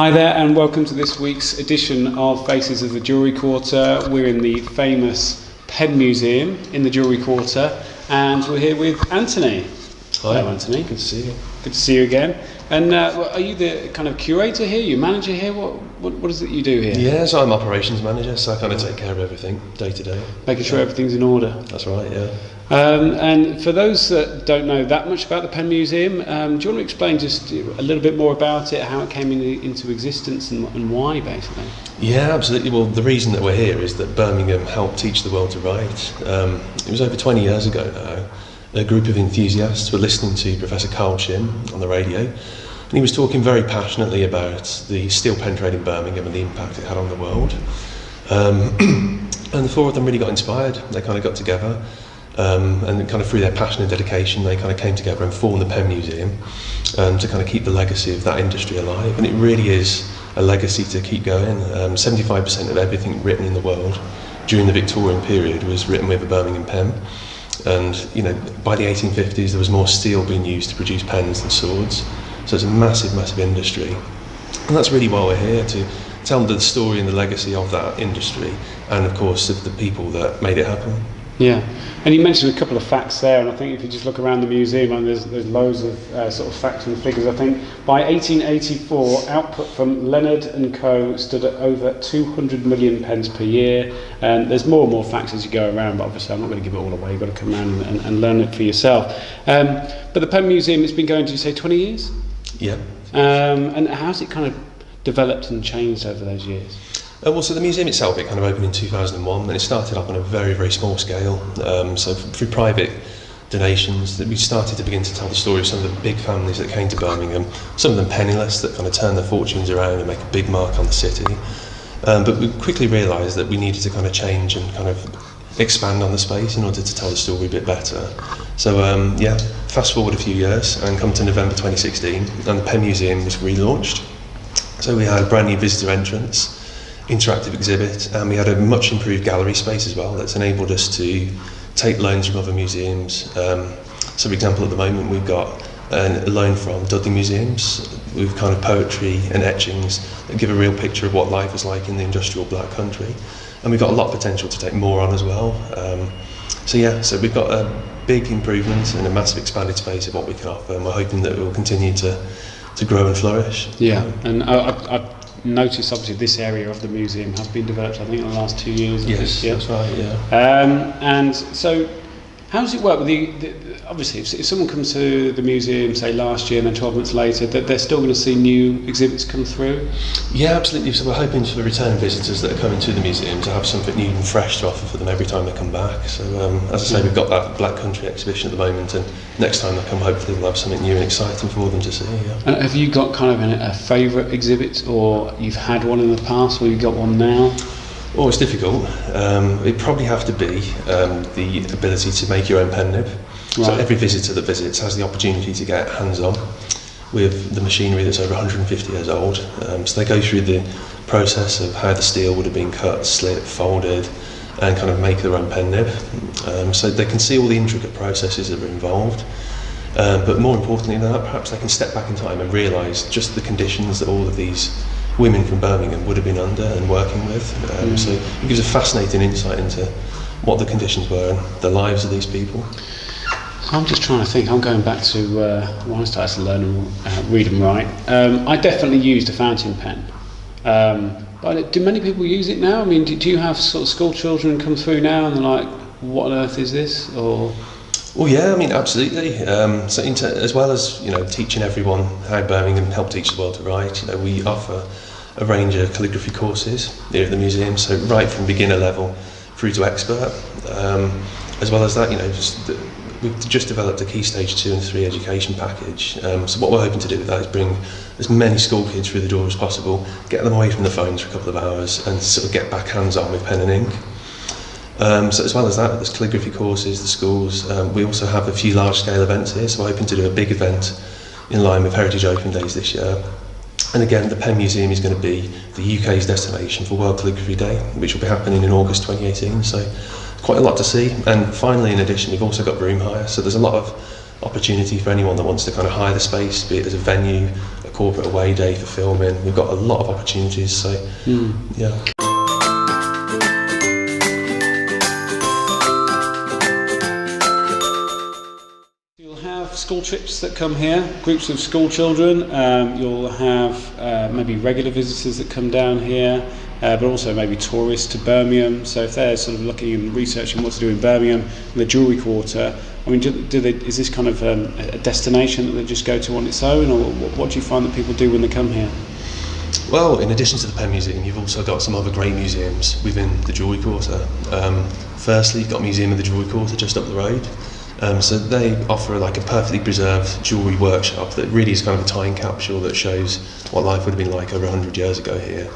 Hi there and welcome to this week's edition of Faces of the Jewellery Quarter. We're in the famous Pen Museum in the Jewellery Quarter and we're here with Anthony. Hi. Hello Anthony. Good to see you. Good to see you again. And are you the kind of curator here, you manager here? What is it you do here? Yeah, so I'm operations manager, so I kind of take care of everything day to day. Making sure everything's in order. That's right, yeah. And for those that don't know that much about the Pen Museum, do you want to explain just a little bit more about it, how it came into existence and why, basically? Yeah, absolutely. Well, the reason that we're here is that Birmingham helped teach the world to write. It was over 20 years ago now. A group of enthusiasts were listening to Professor Carl Shim on the radio, and he was talking very passionately about the steel pen trade in Birmingham and the impact it had on the world. And the four of them really got inspired. They kind of got together. And kind of through their passion and dedication they kind of came together and formed the Pen Museum to kind of keep the legacy of that industry alive, and it really is a legacy to keep going. 75% of everything written in the world during the Victorian period was written with a Birmingham pen, and you know, by the 1850s there was more steel being used to produce pens than swords, so it's a massive industry, and that's really why we're here, to tell the story and the legacy of that industry and of course of the people that made it happen. Yeah, and you mentioned a couple of facts there, and I think if you just look around the museum, and there's loads of sort of facts and figures. I think by 1884, output from Leonard and Co. stood at over 200 million pens per year, and there's more and more facts as you go around, but obviously I'm not going to give it all away, you've got to come around and learn it for yourself. But the Pen Museum, it's been going, did you say 20 years? Yeah. And how's it kind of developed and changed over those years? Well, so the museum itself, it kind of opened in 2001, and it started up on a very small scale. So through private donations, that we started to begin to tell the story of some of the big families that came to Birmingham, some of them penniless, that kind of turned their fortunes around and make a big mark on the city. But we quickly realised that we needed to kind of change and kind of expand on the space in order to tell the story a bit better. So yeah, fast forward a few years and come to November 2016, and the Pen Museum was relaunched. So we had a brand new visitor entrance, interactive exhibit, and we had a much improved gallery space as well that's enabled us to take loans from other museums. So for example, at the moment we've got a loan from Dudley Museums with kind of poetry and etchings that give a real picture of what life is like in the industrial black country, and we've got a lot of potential to take more on as well. So yeah, so we've got a big improvement and a massive expanded space of what we can offer, and we're hoping that it will continue to grow and flourish. Yeah, and I've noticed obviously this area of the museum has been developed, I think, in the last 2 years. Yes, that's right, yeah. And so how does it work with obviously if someone comes to the museum, say last year, and then 12 months later, that they're still going to see new exhibits come through? Yeah, absolutely. So we're hoping for the returning visitors that are coming to the museum to have something new and fresh to offer for them every time they come back. So as I say, we've got that Black Country exhibition at the moment, and next time they come, hopefully we'll have something new and exciting for them to see. Yeah. And have you got kind of a favourite exhibit, or you've had one in the past, or you've got one now? Oh, it's difficult. It'd probably have to be the ability to make your own pen nib. Right. So every visitor that visits has the opportunity to get hands-on with the machinery that's over 150 years old. So they go through the process of how the steel would have been cut, slit, folded, and kind of make their own pen nib. So they can see all the intricate processes that are involved. But more importantly than that, perhaps they can step back in time and realise just the conditions that all of these women from Birmingham would have been under and working with. So it gives a fascinating insight into what the conditions were and the lives of these people. I'm just trying to think. I'm going back to when I started to learn and read and write. I definitely used a fountain pen. But do many people use it now? I mean, do you have sort of school children come through now and they're like, what on earth is this? Or... Well, yeah, I mean, absolutely. So as well as, you know, teaching everyone how Birmingham helped teach the world to write, you know, we offer a range of calligraphy courses here at the museum, so right from beginner level through to expert. As well as that, you know, we've just developed a Key Stage 2 and 3 education package. So what we're hoping to do with that is bring as many school kids through the door as possible, get them away from the phones for a couple of hours, and sort of get back hands-on with pen and ink. So as well as that, there's calligraphy courses, the schools. We also have a few large-scale events here, so we're hoping to do a big event in line with Heritage Open Days this year. And again, the Pen Museum is going to be the UK's destination for World Calligraphy Day, which will be happening in August 2018. So quite a lot to see. And finally, in addition, we've also got room hire. So there's a lot of opportunity for anyone that wants to kind of hire the space, be it as a venue, a corporate away day for filming. We've got a lot of opportunities, so yeah. School trips that come here, groups of school children. You'll have maybe regular visitors that come down here, but also maybe tourists to Birmingham. So if they're sort of looking and researching what to do in Birmingham, the Jewellery Quarter, I mean, is this kind of a destination that they just go to on its own, or what do you find that people do when they come here? Well, in addition to the Pen Museum, you've also got some other great museums within the Jewellery Quarter. Firstly, you've got a museum of the Jewellery Quarter just up the road. So they offer like a perfectly preserved jewellery workshop that really is kind of a time capsule that shows what life would have been like over 100 years ago here.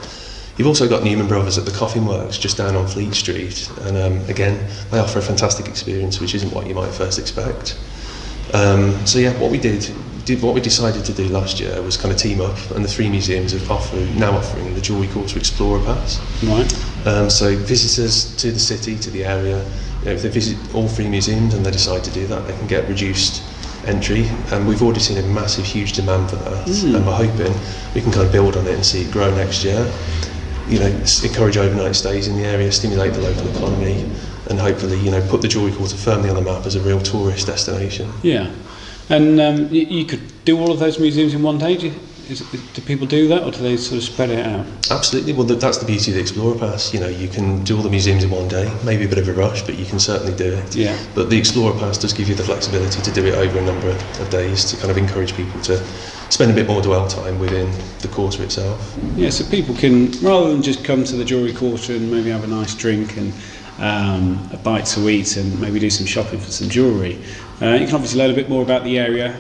You've also got Newman Brothers at the Coffin Works just down on Fleet Street, and again, they offer a fantastic experience which isn't what you might first expect. So yeah, what we decided to do last year was kind of team up, and the three museums are now offering the Jewellery Quarter Explorer Pass. Right. So visitors to the city, to the area, if they visit all three museums and they decide to do that, they can get reduced entry, and we've already seen a massive, huge demand for that, and we're hoping we can kind of build on it and see it grow next year. You know, encourage overnight stays in the area, stimulate the local economy, and hopefully, you know, put the Jewellery Quarter firmly on the map as a real tourist destination. Yeah, and you could do all of those museums in one day. Do people do that, or do they sort of spread it out? Absolutely. Well, that's the beauty of the Explorer Pass. You know, you can do all the museums in one day. Maybe a bit of a rush, but you can certainly do it. Yeah. But the Explorer Pass does give you the flexibility to do it over a number of days to kind of encourage people to spend a bit more dwell time within the quarter itself. Yeah, so people can, rather than just come to the Jewellery Quarter and maybe have a nice drink and a bite to eat and maybe do some shopping for some jewellery. You can obviously learn a bit more about the area,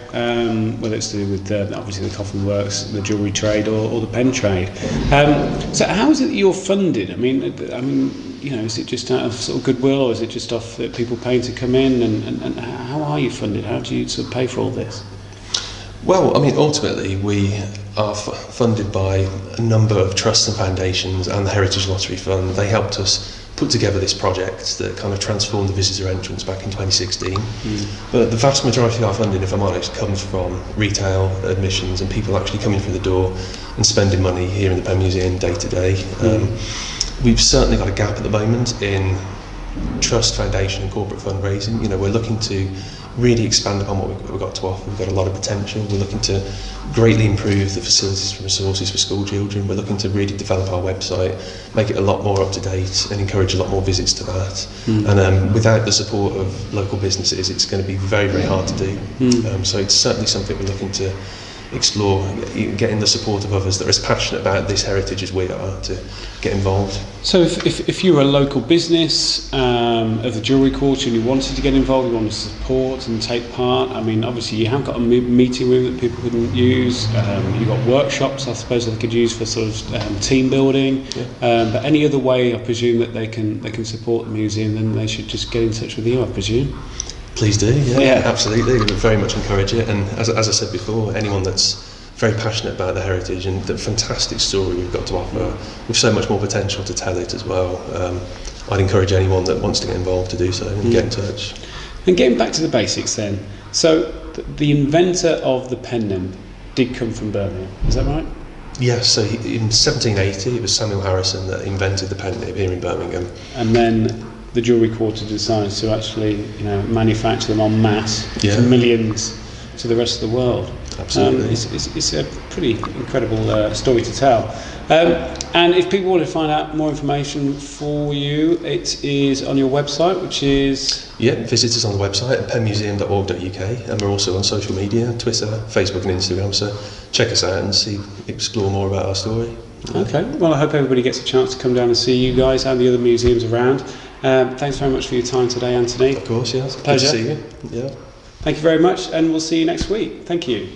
whether it's to do with obviously the Coffin Works, the jewellery trade, or the pen trade. So how is it that you're funded? I mean, you know, is it just out of sort of goodwill, or is it just off that people paying to come in? And how are you funded? How do you sort of pay for all this? Well, I mean, ultimately we are funded by a number of trusts and foundations and the Heritage Lottery Fund. They helped us put together this project that kind of transformed the visitor entrance back in 2016. But the vast majority of our funding, if I'm honest, comes from retail admissions and people actually coming through the door and spending money here in the Pen Museum day to day. We've certainly got a gap at the moment in trust, foundation and corporate fundraising. You know, we're looking to really expand upon what we've got to offer. We've got a lot of potential. We're looking to greatly improve the facilities and resources for school children. We're looking to really develop our website, make it a lot more up to date and encourage a lot more visits to that. And without the support of local businesses, it's going to be very, very hard to do. So it's certainly something we're looking to explore, getting the support of others that are as passionate about this heritage as we are to get involved. So if you were a local business of the Jewellery Quarter and you wanted to get involved, you wanted to support and take part, I mean, obviously you have got a meeting room that people can use, you've got workshops I suppose they could use for sort of team building, but any other way I presume that they can support the museum, then they should just get in touch with you, I presume. Please do, yeah, absolutely. We would very much encourage it. And as I said before, anyone that's very passionate about the heritage and the fantastic story we've got to offer, with so much more potential to tell it as well, I'd encourage anyone that wants to get involved to do so and get in touch. And getting back to the basics then, so the inventor of the pen nymph did come from Birmingham, is that right? Yes, so in 1780 it was Samuel Harrison that invented the pen nymph here in Birmingham. And then the Jewellery Quarter decides to actually, you know, manufacture them en masse for millions to the rest of the world. Absolutely. It's a pretty incredible story to tell. And if people want to find out more information for you, it is on your website, which is... Yeah, visit us on the website at penmuseum.org.uk, and we're also on social media, Twitter, Facebook and Instagram, so check us out and explore more about our story. Okay, well I hope everybody gets a chance to come down and see you guys and the other museums around. Thanks very much for your time today, Anthony. Of course, yes. Pleasure. Good to see you. Yeah. Thank you very much, and we'll see you next week. Thank you.